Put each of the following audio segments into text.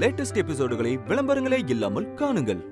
Latest எபிசோடுகளை விளம்பரங்களே இல்லாமல் காணுங்கள்.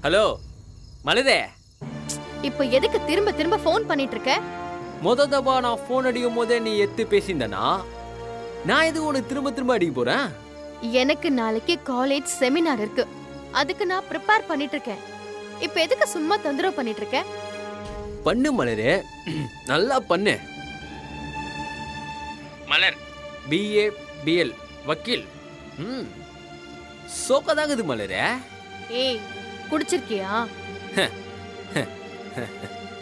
Hello மலரே, இப்போ எதுக்கு திரும்ப திரும்ப ஃபோன் பண்ணிட்டு இருக்க? தடவை நான் ஃபோன் அடிக்கும் போதே நீ எத்து பேசியிருந்தனா நான் எதுக்கு உனக்கு திரும்ப திரும்ப அடிக்க போறேன்? எனக்கு நாளைக்கு காலேஜ் செமினார் இருக்கு, அதுக்கு நான் ப்ரிப்பேர் பண்ணிட்டு இருக்கேன். இப்போ எதுக்கு சும்மா தொந்தரவு பண்ணிட்டு இருக்க? பண்ணு மலரே, நல்லா பண்ணு. மலர் BA BL வக்கீல். சோக்கதாகுது மலரே. ஏய், குடிச்சிருக்கியா?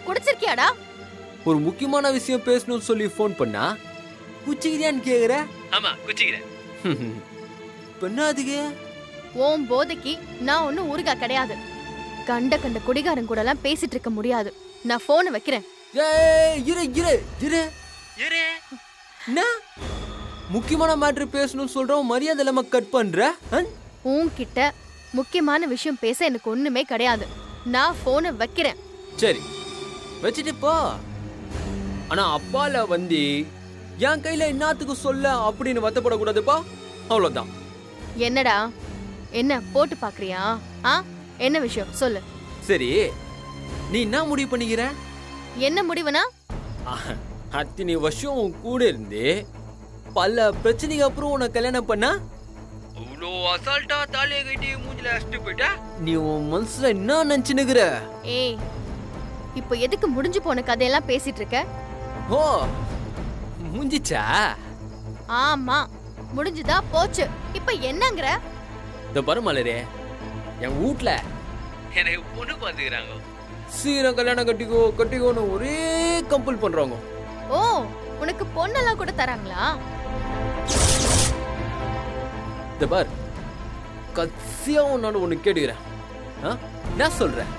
குடிச்சிருக்கியாடா? ஒரு முக்கியமான விஷயம் பேசணும்னு சொல்லி ஃபோன் பண்ணா குச்சிக்கிறியான்னு கேக்குற? ஆமா குச்சிக்கிறேன். பண்ணாதுக்கு ஓம் போதைக்கு நான் ஒன்னும் ஊருகா கிடையாது. கண்ட கண்ட குடிகாரன் கூட எல்லாம் பேசிட்டு இருக்க முடியாது. நான் போனை வைக்கிறேன். முக்கியமான மேட்ரு பேசணும்னு சொல்றோம், மரியாதை இல்லாம கட் பண்ற. உன்கிட்ட முக்கியமான விஷயம் பேச எனக்கு ஒண்ணுமே கிடையாது. நான் போனை வைக்கிறேன். சரி வச்சுட்டு போ. ஆனா அப்பால வந்து என் கையில என்னத்துக்கு சொல்ல அப்படின்னு வருத்தப்படக்கூடாதுப்பா, அவ்வளவுதான். என்னடா, என்ன போட்டு பாக்குறியா? என்ன விஷயம் சொல்லு. சரி, நீ என்ன முடிவு பண்ணிக்கிற? என்ன முடிவுனா? அத்தனை வருஷம் கூட இருந்து பல பிரச்சனைக்கு அப்புறம் உன்னை கல்யாணம் பண்ணா அவ்வளோ அசால்ட்டா தாலியை கட்டி மூஞ்சில அடிச்சுட்டு போயிட்டா? நீ உன் மனசுல என்ன நினைச்சுனுக்குற? ஏய், இப்போ எதுக்கு முடிஞ்சு போன கதையெல்லாம் பேசிட்டு இருக்க? ஓ, முடிஞ்சிச்சா? ஆமா, முடிஞ்சுதா போச்சு. இப்போ என்னங்கற? இந்த பாரு மலரே, என் வீட்ல எனக்கு பொண்ணு பாத்துக்கிறாங்க. சீக்கிரம் கல்யாணம் கட்டிக்கோன்னு ஒரே கம்பல் பண்றாங்க. ஓ, உனக்கு பொண்ணெல்லாம் கூட தராங்களா? இந்த பார், கசியா உன்னோட ஒண்ணு கேட்டுக்கிறேன். நான் சொல்றேன்,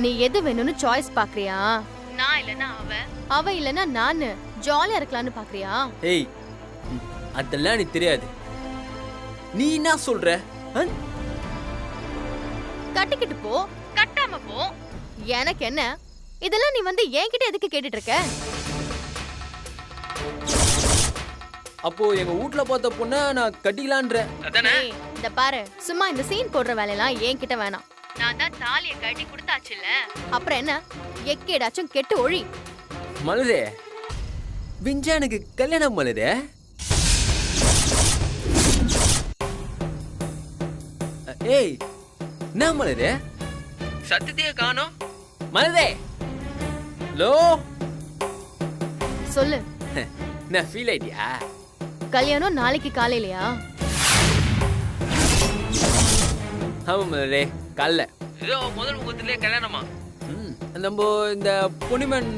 நீ எது வேணும்னு சாய்ஸ் பாக்குறியா? நான் இல்லனா அவ இல்லனா நானு ஜாலியா இருக்கலாம்னு பாக்குறியா? ஏய், அதெல்லாம் நீ தெரியாது. நீ என்ன சொல்ற? கட்டிக்கிட்டு போ, கட்டாம போ, எனக்கு என்ன? இதெல்லாம் நீ வந்து என்கிட்ட எதுக்கு கேட்டுட்டு இருக்க? அப்போ எங்க வீட்ல பார்த்த பொண்ண நான் கட்டிக்கலான்ற அதானே? இந்த பாரு, சும்மா இந்த சீன் போடுற வேலையெல்லாம் என்கிட்ட வேணாம். நான் தான் தாலியை கட்டி கொடுத்தாச்சுல்ல, அப்புறம் என்ன? எக்கேடாச்சும் கெட்டு ஒழி. மலரே, விஞ்சானுக்கு கல்யாணம் மலரே. ஏய், என்ன மலரே, சத்தத்தையே காணோம். மலரே, லோ சொல்லு. நான் ஃபீல் ஆயிட்டியா? கல்யாணம் நாளைக்கு காலையிலயா? ஆமா மலரே, காலைல ஏதோ முதல் முகத்திலே கல்யாணமா. நம்ம இந்த பொன்னிமன்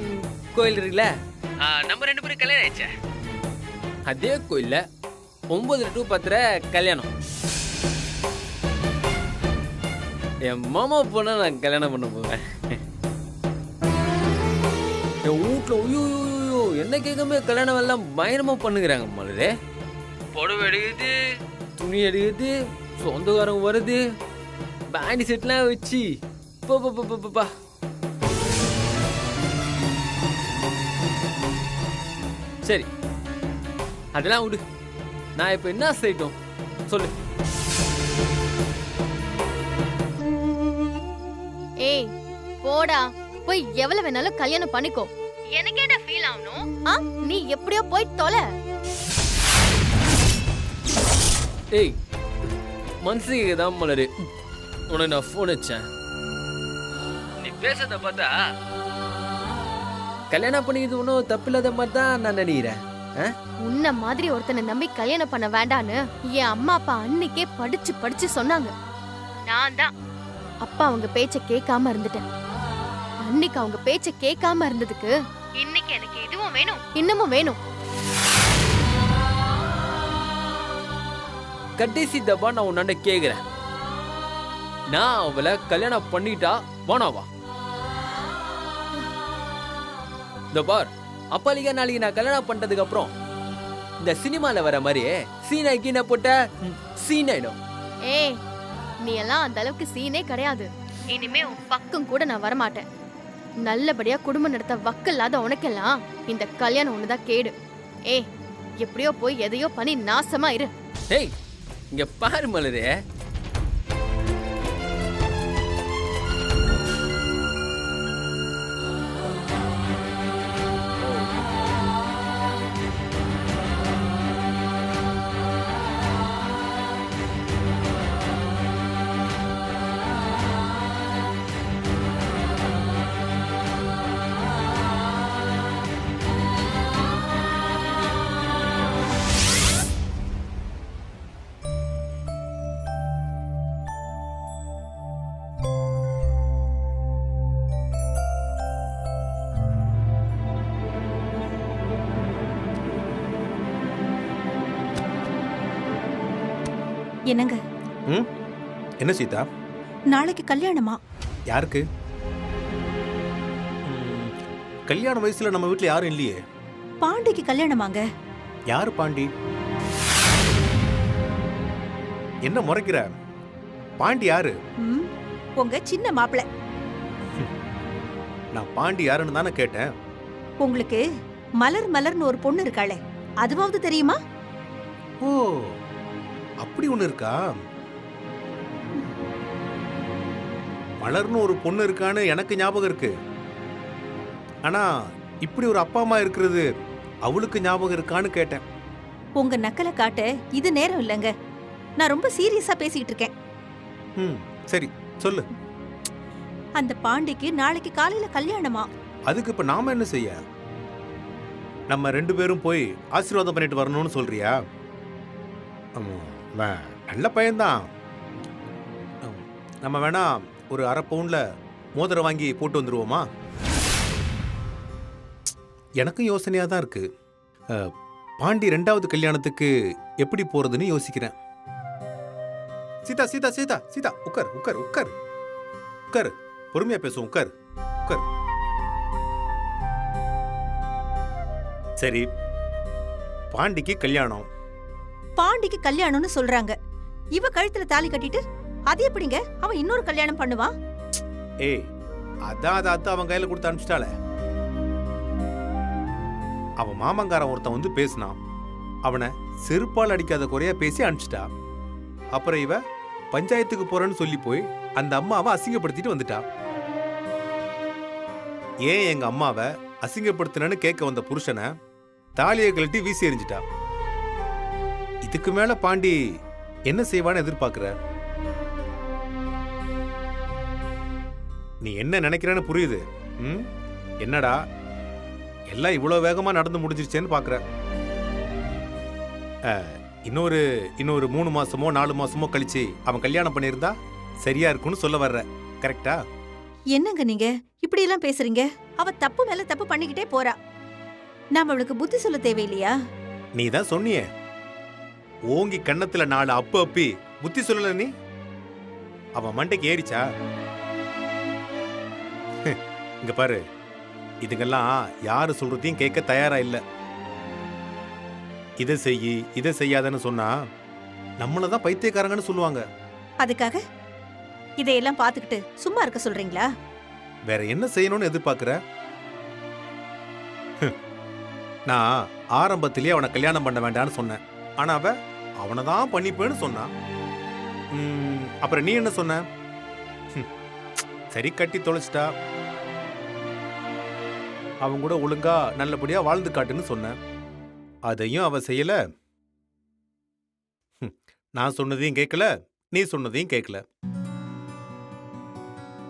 கோயில் இருக்குல்ல, நம்ம 2 பேரும் கல்யாணம் ஆயிடுச்சா? அதே கோயில்ல 9 to 10 கல்யாணம். என் மாமா பொண்ணை நான் கல்யாணம் பண்ண போவேன். என் வீட்டுல ஐயோ என்ன கேட்காம கல்யாணம் எல்லாம் பயங்கரமா பண்ணுகிறாங்க மலரே. புடவை எடுக்குது, துணி எடுக்குது, சொந்தக்காரங்க வருது, பேண்டி செட்லாம் வச்சு பா. சரி, அதெல்லாம் விடு. நான் இப்ப என்ன செய்யட்டும் சொல்லு. ஏய் போடா, போய் எவ்வளவு வேணாலும் கல்யாணம் பண்ணிக்கோ. எனக்கு என்ன ஃபீல் ஆகணும்? நீ எப்படியோ போய் தொலை. ஏய், மனசுக்கு தான் மலரு உனக்கு நான் ஃபோன் வச்சேன். நீ பேசுறத பார்த்தா கல்யாணம் பண்ணிக்கிறது ஒன்றும் தப்பில்லாத மாதிரி தான் நான் நினைக்கிறேன். உன்ன மாதிரி ஒருத்தனை நம்பி கல்யாணம் பண்ண வேண்டான்னு என் அம்மா அப்பா அன்னைக்கே படிச்சு படிச்சு சொன்னாங்க. நான் தான் அப்பா அவங்க பேச்ச கேட்காம இருந்துட்டேன். அன்னைக்கு அவங்க பேச்ச கேட்காம இருந்ததுக்கு இன்னைக்கு எனக்கு இதுவும் வேணும் இன்னமும் வேணும். கடைசி தப்பா நான் உன்னாண்ட கேக்குறேன், நான் அவளை கல்யாணம் பண்ணிட்டா போனாவா? இந்த பார், அப்பாலிக்கா நாளைக்கு நான் கல்யாணம் பண்றதுக்கு அப்புறம் இந்த சினிமால வர மாதிரி சீனா கீனை போட்ட சீன் ஆயிடும். ஏய், நீ எல்லாம் அந்த அளவுக்கு சீனே கிடையாது. இனிமே உன் பக்கம் கூட நான் வரமாட்டேன். நல்லபடியா குடும்பம் நடத்த வக்கில்லாத உனக்கெல்லாம் இந்த கல்யாணம் ஒண்ணுதான் கேடு. ஏய், எப்படியோ போய் எதையோ பண்ணி நாசமா இரு. ஏய், இங்க பாரு மலரே, என்னங்க? என்ன சீதா? நாளைக்கு கல்யாணமா? யாருக்கு? கல்யாண வயசுல நம்ம வீட்ல யாரும் இல்லையே. பாண்டிக்கு கல்யாணமாங்க. யாரு பாண்டி? என்ன முறைக்கிற? பாண்டி யாரு? உங்க சின்ன மாப்பிள்ளை. நான் பாண்டி யாருன்னு தானே கேட்டேன். உங்களுக்கு மலர் மலர்னு ஒரு பொண்ணு இருக்காளே, அதுவாவது தெரியுமா? ஓ, அப்படி ஒண்ணு இருக்கா? மலர்னு ஒரு பொண்ணு இருக்கான்னு எனக்கு ஞாபகம் இருக்கு. ஆனா இப்படி ஒரு அப்பா அம்மா இருக்கிறது அவளுக்கு ஞாபகம் இருக்கான்னு கேட்டேன். உங்க நக்கலை காட்ட இது நேரம் இல்லைங்க. நான் ரொம்ப சீரியஸா பேசிட்டு இருக்கேன். சரி சொல்லு. அந்த பாண்டிக்கு நாளைக்கு காலையில கல்யாணமா? அதுக்கு இப்ப நாம என்ன செய்ய? நம்ம 2 பேரும் போய் ஆசீர்வாதம் பண்ணிட்டு வரணும்னு சொல்றியா? நல்ல பையன்தான். நம்ம வேணா ஒரு அரை பவுன்ல மோதிரம் வாங்கி போட்டு வந்துருவோமா? எனக்கும் யோசனையா தான் இருக்கு. பாண்டி 2வது கல்யாணத்துக்கு எப்படி போறதுன்னு யோசிக்கிறேன். சீதா சீதா சீதா சீதா, உட்கார் உட்கார் உட்கார் உட்கார். பொறுமையா பேசுவோம், உட்கார் உட்கார். சரி, பாண்டிக்கு கல்யாணம். பாண்டிக்கு கல்யாணம்னு சொல்றாங்க. இவ கழுத்துல தாலி கட்டிட்டு அது எப்படிங்க அவன் இன்னொரு கல்யாணம் பண்ணுவான்? ஏய், அதான் அவன் கையில கொடுத்து அனுப்பிச்சிட்டாளே. அவன் மாமங்காரன் ஒருத்தன் வந்து பேசினான். அவனை செருப்பால் அடிக்காத குறையா பேசி அனுப்பிச்சிட்டா. அப்புறம் இவ பஞ்சாயத்துக்கு போறேன்னு சொல்லி போய் அந்த அம்மாவை அசிங்கப்படுத்திட்டு வந்துட்டா. ஏன் எங்க அம்மாவை அசிங்கப்படுத்தினு கேட்க வந்த புருஷனை தாலியை கழட்டி வீசி எறிஞ்சிட்டா. இதுக்கு மேல பாண்டி என்ன செய்வான்னு எதிர்பார்க்கிற? நீ என்ன நினைக்கிறன்னு புரியுது. என்னடா எல்லாம் இவ்வளவு வேகமா நடந்து முடிஞ்சிருச்சேன்னு பாக்குற. இன்னொரு 3 மாசமோ 4 மாசமோ கழிச்சு அவன் கல்யாணம் பண்ணியிருந்தா சரியா இருக்கும்னு சொல்ல வர்ற, கரெக்டா? என்னங்க நீங்க இப்படி எல்லாம் பேசுறீங்க? அவ தப்பு மேல தப்பு பண்ணிக்கிட்டே போறா. நாம அவளுக்கு புத்தி சொல்ல தேவையில்லையா? நீ தான் சொன்னியே, ஓங்கி கன்னத்துல 4 அப்பு அப்பி புத்தி சொல்லல. நீ அவன் மண்டைக்கு ஏறிச்சா? இங்க பாரு, இதுங்கெல்லாம் யாரு சொல்றதையும் கேட்க தயாரா இல்ல. இதை செய்யி இதை செய்யாதன்னு சொன்னா நம்மளதான் பைத்தியக்காரங்கன்னு சொல்லுவாங்க. அதுக்காக இதையெல்லாம் பாத்துக்கிட்டு சும்மா இருக்க சொல்றீங்களா? வேற என்ன செய்யணும்னு எதிர்பார்க்கிற? நான் ஆரம்பத்திலேயே அவனை கல்யாணம் பண்ண வேண்டாம்னு சொன்னேன். ஆனா அவனை தான் பண்ணிப்பேன்னு சொன்னான். அப்புறம் நீ என்ன சொன்ன? சரி, கட்டி தொலைச்சிட்டா, அவன் கூட ஒழுங்கா நல்லபடியா வாழ்ந்து காட்டுன்னு சொன்ன. அதையும் அவ செய்யல. நான் சொன்னதையும் கேட்கல, நீ சொன்னதையும் கேட்கல.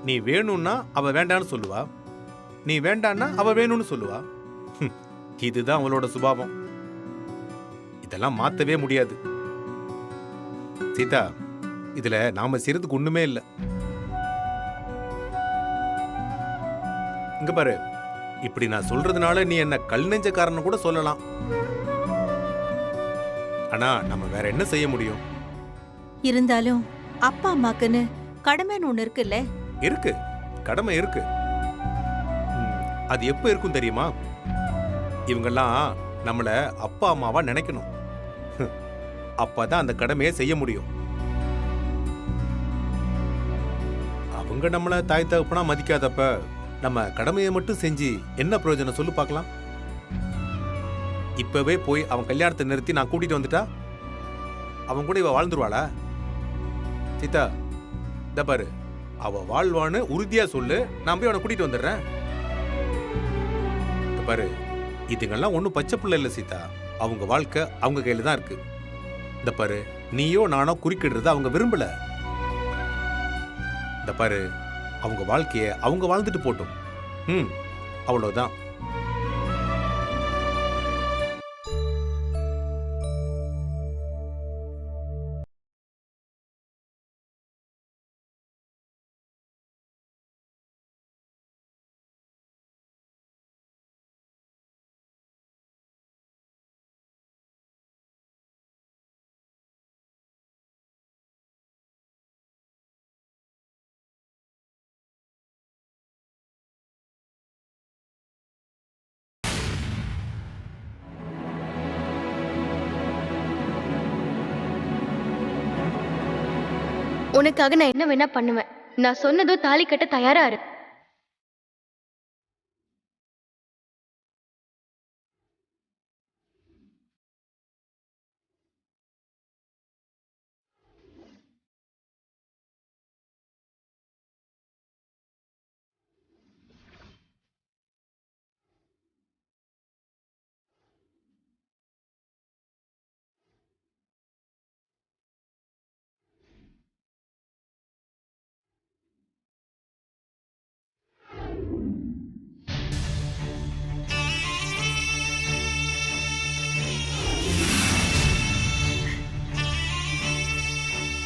நீ வேணும்னா அவ வேண்டான்னு சொல்லுவா, நீ வேண்டான்னா அவ வேணும்னு சொல்லுவா. இதுதான் அவளோட சுபாவம். இதெல்லாம் மாத்தவே முடியாது. சீதா, இதுல நாம செய்யறதுக்கு ஒண்ணுமே இல்ல. இங்க பாரு, இப்படி நான் சொல்றதுனால நீ என்ன கல் நெஞ்சக்காரன்னு கூட சொல்லலாம். ஆனா நம்ம வேற என்ன செய்ய முடியும்? இருந்தாலும் அப்பா அம்மாக்குன்னு கடமைன்னு ஒண்ணு இருக்குல்ல. இருக்கு, கடமை இருக்கு. அது எப்ப இருக்கும் தெரியுமா? இவங்கெல்லாம் நம்மள அப்பா அம்மாவா நினைக்கணும். அப்பதான் அந்த கடமையை செய்ய முடியும். அவங்க நம்மள தாய் தகப்பனா மதிக்காதப்ப நம்ம கடமையை மட்டும் செஞ்சு என்ன பிரயோஜனம் சொல்லு பார்க்கலாம். இப்பவே போய் அவன் கல்யாணத்தை நிறுத்தி நான் கூட்டிட்டு வந்துட்டா அவன் கூட இவ வாழ்ந்துருவாளா? சீதா, இந்த பாரு, அவ வாழ்வான்னு உறுதியா சொல்லு, நான் போய் அவனை கூட்டிட்டு வந்துடுறேன். இந்த பாரு, இதுங்கெல்லாம் ஒன்றும் பச்சை பிள்ளை இல்லை சீதா. அவங்க வாழ்க்கை அவங்க கையில தான் இருக்கு. இந்த பாரு, நீயோ நானோ குறுக்கிடுறத அவங்க விரும்பல. இந்த பாரு, அவங்க வாழ்க்கைய அவங்க வாழ்ந்துட்டு போட்டும். அவ்வளவுதான். உனக்காக நான் என்ன வேணா பண்ணுவேன். நான் சொன்னதோ தாலி கட்ட தயாரா இரு.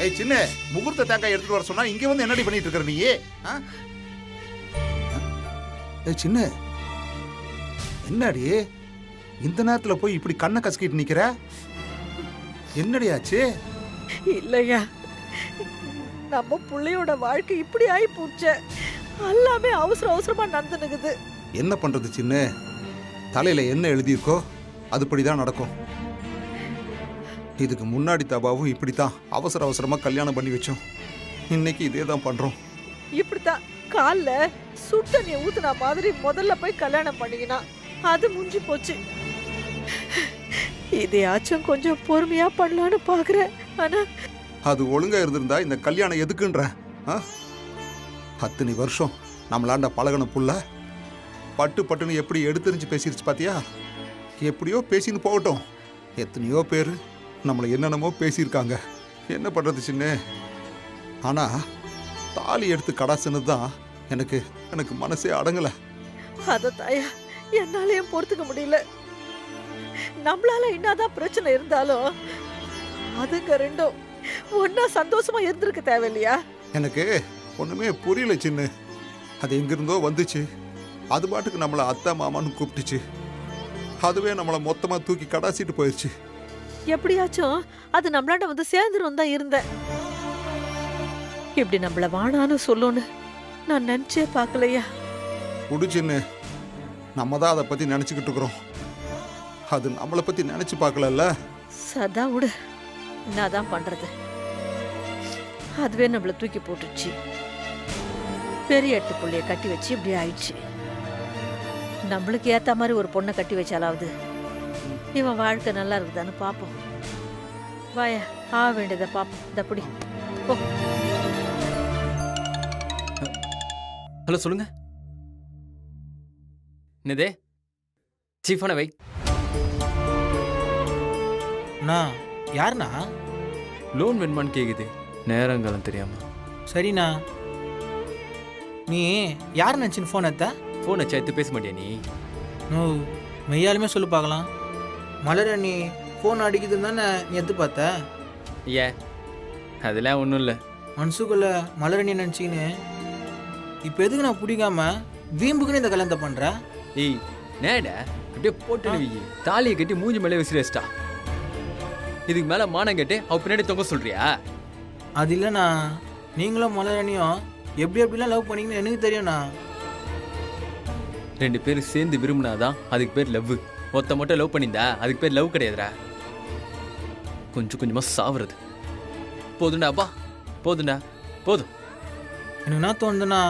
ஏய் சின்ன, முகூர்த்த தேங்காய் எடுத்துட்டு வர சொன்னா இங்க வந்து என்னடி பண்ணிட்டு இருக்க நீ? ஏய் சின்ன, என்னடி இந்த நேரத்துல போய் இப்படி கண்ணை கசக்கிட்டு நிக்கிற? என்னடி ஆச்சு? இல்லையா, நம்ம புள்ளையோட வாழ்க்கை இப்படி ஆயி போச்சு. எல்லாமே அவசர அவசரமா நடந்துனுக்குது. என்ன பண்றது சின்ன? தலையில என்ன எழுதியிருக்கோ அதுபடிதான் நடக்கும். இதுக்கு முன்னாடி தபாவும் இப்படித்தான் அவசர அவசரமா கல்யாணம் பண்ணி வச்சோம். இன்னைக்கு இதே தான் பண்றோம். இப்படித்தான் கால்ல சுட்டண்ணிய ஊத்துனா மாதிரி முதல்ல போய் கல்யாணம் பண்ணிக்கினா அது முடிஞ்சு போச்சு. இதையாச்சும் கொஞ்சம் பொறுமையா பண்ணலான்னு பாக்குறேன். ஆனா அது ஒழுங்கா இருந்திருந்தா இந்த கல்யாணம் எதுக்குன்ற? அத்தனை வருஷம் நம்மளாண்ட பழகன புள்ள பட்டு பட்டுன்னு எப்படி எடுத்தெறிஞ்சு பேசிருச்சு பாத்தியா? எப்படியோ பேசின்னு போகட்டும். எத்தனையோ பேரு நம்மளை என்னென்னமோ பேசியிருக்காங்க. என்ன பண்றது சின்ன? ஆனா தாலி எடுத்து கடாசுன்னு தான் எனக்கு எனக்கு மனசே அடங்கல. அத தாயா என்னாலயும் பொறுத்துக்க முடியல. நம்மளால என்னதான் பிரச்சனை இருந்தாலும் அதுங்க ரெண்டும் ஒன்னா சந்தோஷமா இருந்திருக்க தேவையில்லையா? எனக்கு ஒண்ணுமே புரியல சின்ன. அது எங்கிருந்தோ வந்துச்சு. அது பாட்டுக்கு நம்மளை அத்தை மாமான்னு கூப்பிட்டுச்சு. அதுவே நம்மளை மொத்தமா தூக்கி கடாசிட்டு போயிடுச்சு. எப்படியாச்சும் அது நம்மளாண்ட வந்து சேர்ந்துரும் தான் இருந்தேன். இப்படி நம்மள வானான்னு சொல்லுன்னு நான் நினைச்சே பார்க்கலையா? புடிச்சுன்னு நம்ம தான் அதை பத்தி நினைச்சுக்கிட்டு இருக்கிறோம். அது நம்மளை பத்தி நினைச்சு பார்க்கலல்ல. சதா விடு, என்னதான் பண்றது? அதுவே நம்மள தூக்கி போட்டுச்சு. பெரிய எட்டு புள்ளைய கட்டி வச்சு இப்படி ஆயிடுச்சு. நம்மளுக்கு ஏத்த மாதிரி ஒரு பொண்ணை கட்டி வச்சாலாவது இவன் வாழ்க்கை நல்லா இருக்குதான்னு பாப்போம். வாயா, ஆ வேண்டியதை பாப்போம். தப்படி போ. ஹலோ, சொல்லுங்க. என்னதே சீஃபான வை. அண்ணா, யாருண்ணா? லோன் வேணுமான்னு கேக்குது, நேரங்காலம் தெரியாம. சரிண்ணா. நீ யார் நினச்சின்னு ஃபோன் எடுத்த? ஃபோனை சேர்த்து பேச மாட்டியா நீ? நோ, மெய்யாலுமே சொல்லு பார்க்கலாம். மலர் நீ ஃபோன் அடிக்குதுன்னு தானே நீ எடுத்து பார்த்த? ஏ அதெல்லாம் ஒன்றும் இல்லை. மனசுக்குள்ள மலரணி நினச்சிக்கின்னு இப்போ எதுக்கு நான் பிடிக்காம வீம்புக்குன்னு இந்த கல்யாணத்தை பண்ணுற? ஏய் நேடா அப்படியே போட்டு தாலியை கட்டி மூஞ்சி மேலே விசிறிச்சிட்டா. இதுக்கு மேலே மானம் கேட்டு அவ பின்னாடி தொங்க சொல்றியா? அது இல்லைண்ணா, நீங்களும் மலரணியும் எப்படி எப்படிலாம் லவ் பண்ணீங்கன்னு எனக்கு தெரியும்ண்ணா. 2 பேரும் சேர்ந்து விரும்பினாதான் அதுக்கு பேர் லவ். ஒருத்த மட்டும் லவ் பண்ணியிருந்தா அதுக்கு பேர் லவ் கிடையாதுடா. கொஞ்சம் கொஞ்சமாக சாவுறது. போதுண்டா அப்பா, போதுண்டா, போதும். எனக்கு என்ன தோணுதுண்ணா,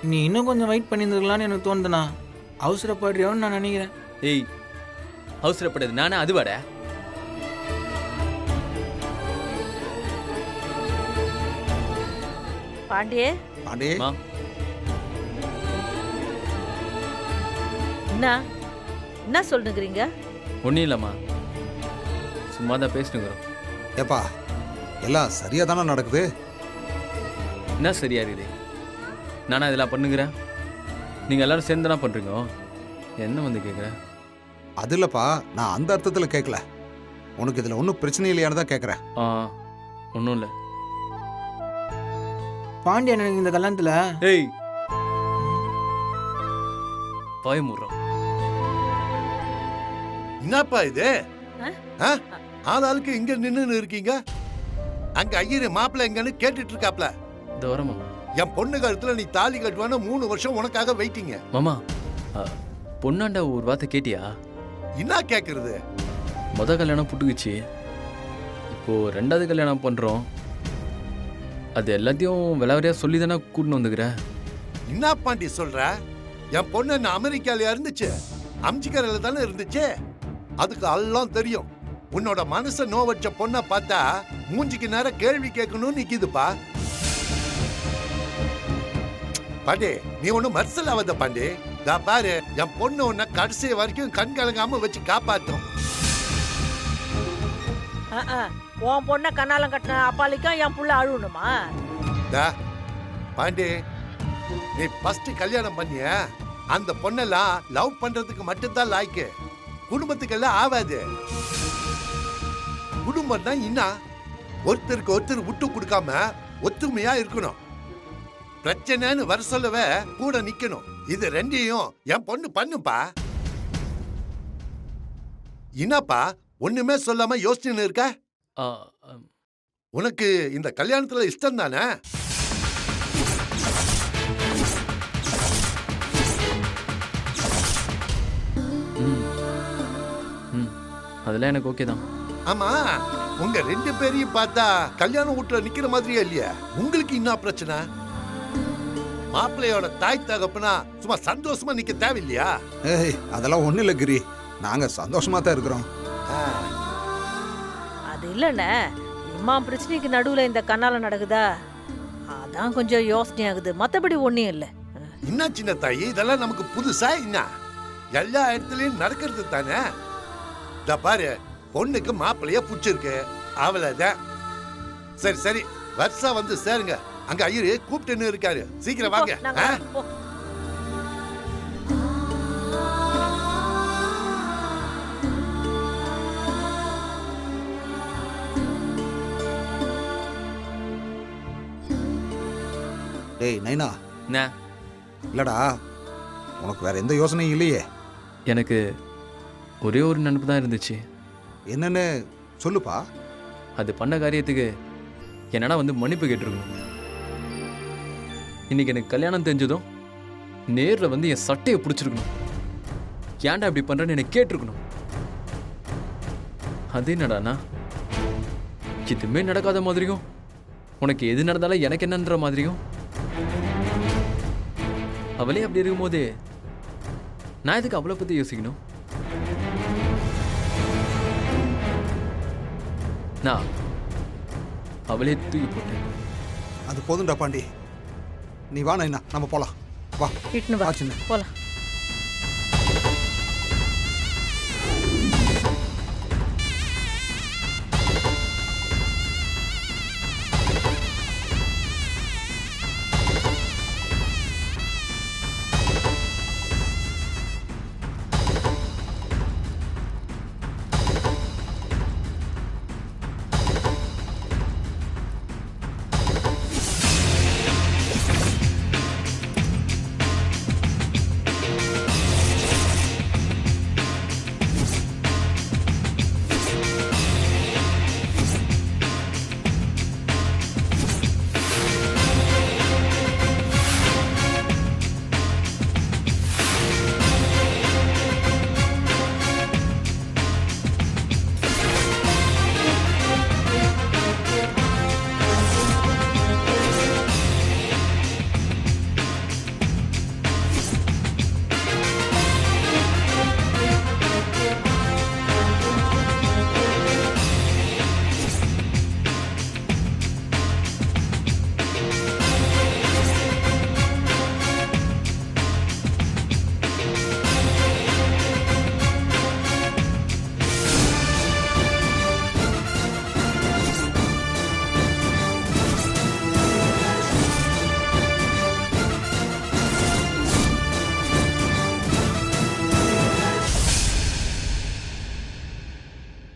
நீ இன்னும் கொஞ்சம் வெயிட் பண்ணியிருந்துருக்கலான்னு எனக்கு தோணுதுண்ணா. அவசரப்படுறியோன்னு நான் நினைக்கிறேன். ஏய் அவசரப்படாது நானே அதுவாடா. பாண்டியே, பாண்டி மா என்ன சொல்லுங்கிறீங்க? ஒன்றும் இல்லைம்மா, சும்மா தான் பேசினுங்கிறோம். ஏப்பா எல்லாம் சரியா தானே நடக்குது? என்ன சரியா இருக்குது? நானா இதெல்லாம் பண்ணுங்கிறேன்? நீங்கள் எல்லாரும் சேர்ந்து தானே பண்ணுறீங்க. என்ன வந்து கேட்குறேன்? அது இல்லப்பா, நான் அந்த அர்த்தத்தில் கேட்கல. உனக்கு இதில் ஒன்றும் பிரச்சனை இல்லையான்னு தான் கேட்குறேன். ஒன்றும் இல்லை. பாண்டியா எனக்கு இந்த கல்யாணத்தில் ஏய் பயமுறோம். என்னப்பா இது? ஆளாளுக்கு இங்க நின்னு இருக்கீங்க. அங்க ஐயரு மாப்பிள்ள எங்கன்னு கேட்டுட்டு இருக்காப்ல. இந்த வரமா என் பொண்ணு கழுத்துல நீ தாலி கட்டுவான 3 வருஷம் உனக்காக வெயிட்டிங்க. மாமா, பொண்ணாண்ட ஒரு வார்த்தை கேட்டியா? என்ன கேக்குறது? முத கல்யாணம் புட்டுக்குச்சு, இப்போ 2வது கல்யாணம் பண்றோம். அது எல்லாத்தையும் விளாவரியா சொல்லி தானே கூட்டின்னு வந்துக்கிற. என்ன பாண்டி சொல்ற? என் பொண்ணு என்ன அமெரிக்கால இருந்துச்சு, அம்ஜிக்கரையில தானே இருந்துச்சு. அதுக்கு எல்லாம் தெரியும். உன்னோட மனசை நோவச்ச பொண்ணை பார்த்தா மூஞ்சிக்கு நேரம் கேள்வி கேட்கணும்னு நிக்குதுப்பா. பாண்டி நீ ஒண்ணு மர்சல் ஆகாத பாண்டி. பாரு, என் பொண்ணு உன்னை கடைசி வரைக்கும் கண் கலங்காம வச்சு காப்பாத்தும். உன் பொண்ணை கண்ணாலம் கட்டின அப்பாலிக்கும் என் புள்ள அழுவணுமா? பாண்டி நீ ஃபர்ஸ்ட் கல்யாணம் பண்ணிய அந்த பொண்ணெல்லாம் லவ் பண்றதுக்கு மட்டும்தான் லாய்க்கு, குடும்பத்துக்கெல்லாம் ஆகாது. குடும்பம் தான் இன்னா ஒருத்தருக்கு ஒருத்தர் விட்டு கொடுக்காம ஒத்துமையா இருக்கணும். பிரச்சனைன்னு வர சொல்லவே கூட நிக்கணும். இது 2ஐயும் என் பொண்ணு பண்ணுப்பா. என்னப்பா ஒண்ணுமே சொல்லாம யோசிச்சுன்னு இருக்க? உனக்கு இந்த கல்யாணத்துல இஷ்டம் தானே? அதெல்லாம் எனக்கு ஓகே தான். ஆமா, உங்க 2 பேரையும் பார்த்தா கல்யாணம் வீட்டுல நிக்கிற மாதிரியே இல்லையா? உங்களுக்கு என்ன பிரச்சனை? மாப்பிள்ளையோட தாய் தகப்பனா சும்மா சந்தோஷமா நிக்க தேவையில்லையா? ஏய் அதெல்லாம் ஒன்றும் இல்லை கிரி, நாங்கள் சந்தோஷமா தான் இருக்கிறோம். அது இல்லைண்ணே, இம்மா பிரச்சனைக்கு நடுவுல இந்த கண்ணால நடக்குதா, அதான் கொஞ்சம் யோசனை ஆகுது. மத்தபடி ஒன்றும் இல்லை. என்ன சின்ன தாயி, இதெல்லாம் நமக்கு புதுசா? என்ன எல்லா இடத்துலயும் நடக்கிறது தானே. பாரு, பொண்ணுக்கு மாப்பிள்ளைய புடிச்சிருக்கு, அவ்வளவுதான். சரி சரி, வருஷம் வந்து சேருங்க. அங்க ஐயரு கூப்பிட்டுன்னு இருக்காரு, சீக்கிரம் வாங்க. டேய் நைனா, என்ன? இல்லடா உனக்கு வேற எந்த யோசனையும் இல்லையே? எனக்கு ஒரே ஒரு நினைப்பு தான் இருந்துச்சு. என்னன்னு சொல்லுப்பா. அது பண்ண காரியத்துக்கு என்னன்னா வந்து மன்னிப்பு கேட்டிருக்கணும். இன்னைக்கு எனக்கு கல்யாணம் தெரிஞ்சதும் நேரில் வந்து என் சட்டையை பிடிச்சிருக்கணும். ஏன்டா இப்படி பண்றேன்னு எனக்கு கேட்டிருக்கணும். அது என்னடானா, எதுவுமே நடக்காத மாதிரியும் உனக்கு எது நடந்தாலும் எனக்கு என்னன்ற மாதிரியும் அவளே அப்படி இருக்கும்போது நான் எதுக்கு அவளை பத்தி யோசிக்கணும்? நான் அவளே தூக்கி போட்டேன். அது போதும்டா பாண்டி, நீ வா நைனா, நம்ம போலாம். வா இட்டுன்னு வா, சின்ன போலாம்.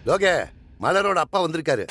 லோகே, மலரோட அப்பா வந்திருக்காரு.